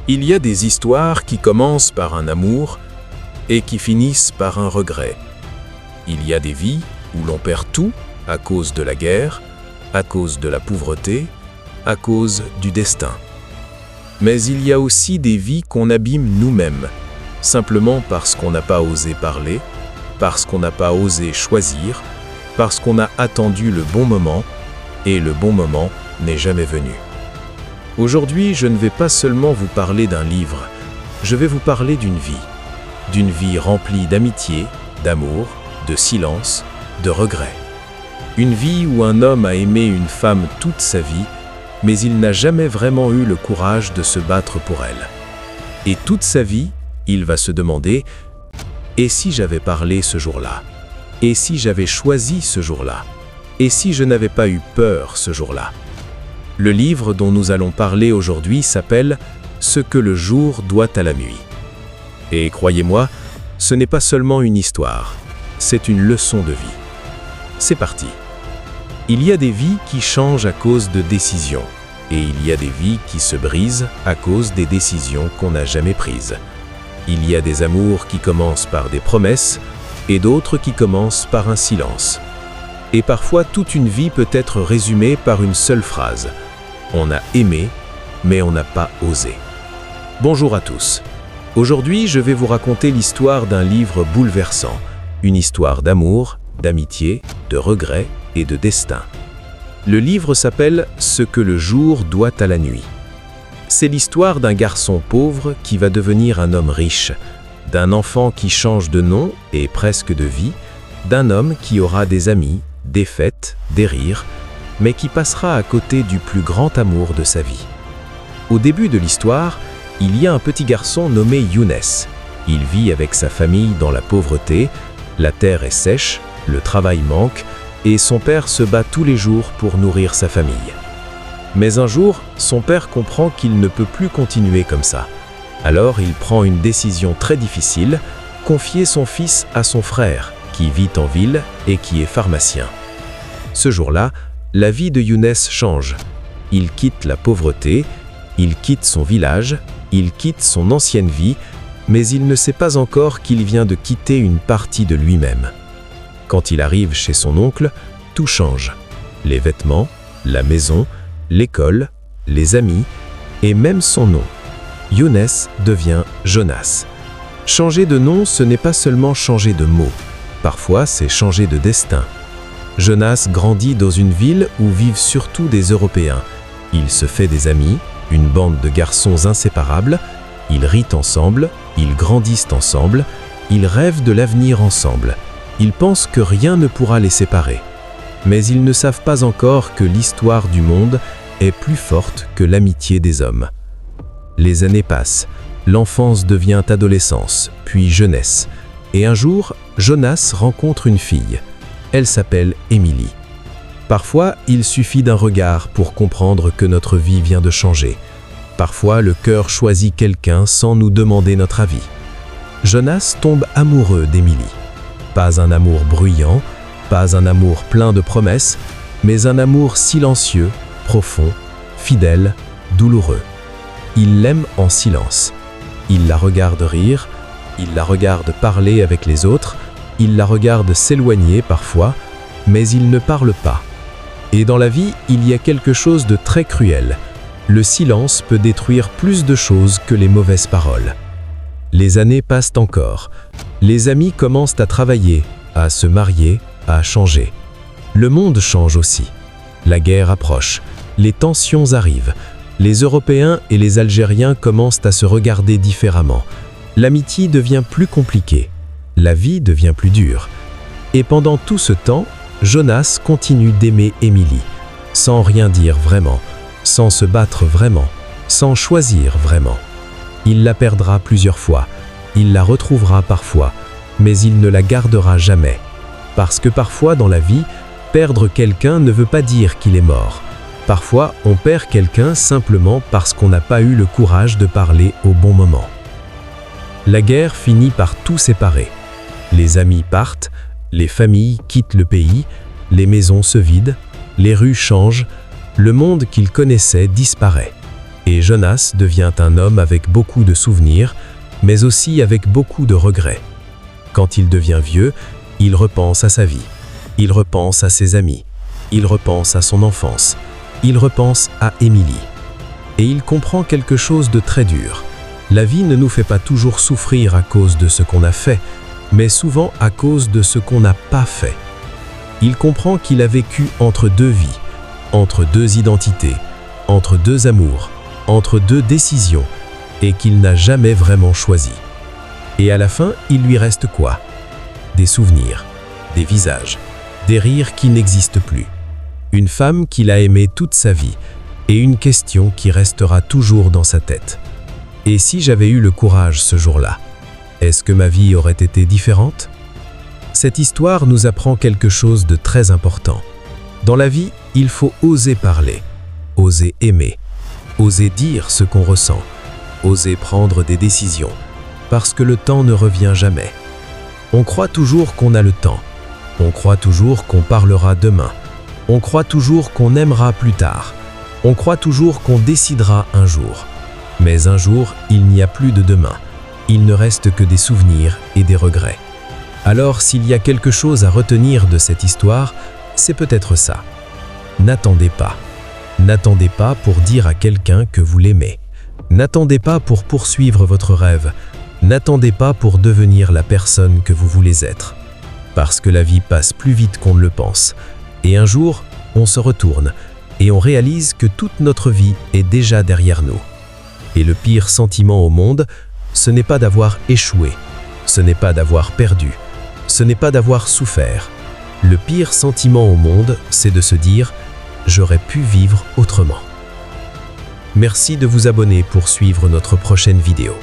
Il y a des histoires qui commencent par un amour et qui finissent par un regret. Il y a des vies où l'on perd tout à cause de la guerre, à cause de la pauvreté, à cause du destin. Mais il y a aussi des vies qu'on abîme nous-mêmes, simplement parce qu'on n'a pas osé parler, parce qu'on n'a pas osé choisir, parce qu'on a attendu le bon moment, et le bon moment n'est jamais venu. Aujourd'hui, je ne vais pas seulement vous parler d'un livre, je vais vous parler d'une vie remplie d'amitié, d'amour, de silence, de regrets. Une vie où un homme a aimé une femme toute sa vie, mais il n'a jamais vraiment eu le courage de se battre pour elle. Et toute sa vie, il va se demander « Et si j'avais parlé ce jour-là? Et si j'avais choisi ce jour-là? Et si je n'avais pas eu peur ce jour-là ?» Le livre dont nous allons parler aujourd'hui s'appelle « Ce que le jour doit à la nuit ». Et croyez-moi, ce n'est pas seulement une histoire, c'est une leçon de vie. C'est parti. Il y a des vies qui changent à cause de décisions, et il y a des vies qui se brisent à cause des décisions qu'on n'a jamais prises. Il y a des amours qui commencent par des promesses, et d'autres qui commencent par un silence. Et parfois, toute une vie peut être résumée par une seule phrase. On a aimé, mais on n'a pas osé. Bonjour à tous. Aujourd'hui, je vais vous raconter l'histoire d'un livre bouleversant, une histoire d'amour, d'amitié, de regret et de destin. Le livre s'appelle « Ce que le jour doit à la nuit ». C'est l'histoire d'un garçon pauvre qui va devenir un homme riche, d'un enfant qui change de nom et presque de vie, d'un homme qui aura des amis, des fêtes, des rires, mais qui passera à côté du plus grand amour de sa vie. Au début de l'histoire, il y a un petit garçon nommé Younes. Il vit avec sa famille dans la pauvreté, la terre est sèche, le travail manque, et son père se bat tous les jours pour nourrir sa famille. Mais un jour, son père comprend qu'il ne peut plus continuer comme ça. Alors il prend une décision très difficile, confier son fils à son frère, qui vit en ville et qui est pharmacien. Ce jour-là, la vie de Younes change. Il quitte la pauvreté, il quitte son village, il quitte son ancienne vie, mais il ne sait pas encore qu'il vient de quitter une partie de lui-même. Quand il arrive chez son oncle, tout change. Les vêtements, la maison, l'école, les amis et même son nom. Younes devient Jonas. Changer de nom, ce n'est pas seulement changer de mot. Parfois, c'est changer de destin. Jonas grandit dans une ville où vivent surtout des Européens. Il se fait des amis, une bande de garçons inséparables. Ils rient ensemble, ils grandissent ensemble, ils rêvent de l'avenir ensemble. Ils pensent que rien ne pourra les séparer. Mais ils ne savent pas encore que l'histoire du monde est plus forte que l'amitié des hommes. Les années passent, l'enfance devient adolescence, puis jeunesse. Et un jour, Jonas rencontre une fille. Elle s'appelle Émilie. Parfois, il suffit d'un regard pour comprendre que notre vie vient de changer. Parfois, le cœur choisit quelqu'un sans nous demander notre avis. Jonas tombe amoureux d'Émilie. Pas un amour bruyant, pas un amour plein de promesses, mais un amour silencieux, profond, fidèle, douloureux. Il l'aime en silence. Il la regarde rire, il la regarde parler avec les autres, il la regarde s'éloigner parfois, mais il ne parle pas. Et dans la vie, il y a quelque chose de très cruel. Le silence peut détruire plus de choses que les mauvaises paroles. Les années passent encore. Les amis commencent à travailler, à se marier, à changer. Le monde change aussi. La guerre approche. Les tensions arrivent. Les Européens et les Algériens commencent à se regarder différemment. L'amitié devient plus compliquée. La vie devient plus dure. Et pendant tout ce temps, Jonas continue d'aimer Émilie, sans rien dire vraiment, sans se battre vraiment, sans choisir vraiment. Il la perdra plusieurs fois, il la retrouvera parfois, mais il ne la gardera jamais. Parce que parfois dans la vie, perdre quelqu'un ne veut pas dire qu'il est mort. Parfois, on perd quelqu'un simplement parce qu'on n'a pas eu le courage de parler au bon moment. La guerre finit par tout séparer. Les amis partent, les familles quittent le pays, les maisons se vident, les rues changent, le monde qu'ils connaissaient disparaît. Et Jonas devient un homme avec beaucoup de souvenirs, mais aussi avec beaucoup de regrets. Quand il devient vieux, il repense à sa vie, il repense à ses amis, il repense à son enfance, il repense à Émilie. Et il comprend quelque chose de très dur. La vie ne nous fait pas toujours souffrir à cause de ce qu'on a fait, mais souvent à cause de ce qu'on n'a pas fait. Il comprend qu'il a vécu entre deux vies, entre deux identités, entre deux amours, entre deux décisions, et qu'il n'a jamais vraiment choisi. Et à la fin, il lui reste quoi? Des souvenirs, des visages, des rires qui n'existent plus, une femme qu'il a aimée toute sa vie, et une question qui restera toujours dans sa tête. Et si j'avais eu le courage ce jour-là, est-ce que ma vie aurait été différente? Cette histoire nous apprend quelque chose de très important. Dans la vie, il faut oser parler, oser aimer, oser dire ce qu'on ressent, oser prendre des décisions, parce que le temps ne revient jamais. On croit toujours qu'on a le temps, on croit toujours qu'on parlera demain, on croit toujours qu'on aimera plus tard, on croit toujours qu'on décidera un jour. Mais un jour, il n'y a plus de demain, il ne reste que des souvenirs et des regrets. Alors, s'il y a quelque chose à retenir de cette histoire, c'est peut-être ça. N'attendez pas. N'attendez pas pour dire à quelqu'un que vous l'aimez. N'attendez pas pour poursuivre votre rêve. N'attendez pas pour devenir la personne que vous voulez être. Parce que la vie passe plus vite qu'on ne le pense. Et un jour, on se retourne et on réalise que toute notre vie est déjà derrière nous. Et le pire sentiment au monde, ce n'est pas d'avoir échoué. Ce n'est pas d'avoir perdu. Ce n'est pas d'avoir souffert. Le pire sentiment au monde, c'est de se dire « j'aurais pu vivre autrement ». Merci de vous abonner pour suivre notre prochaine vidéo.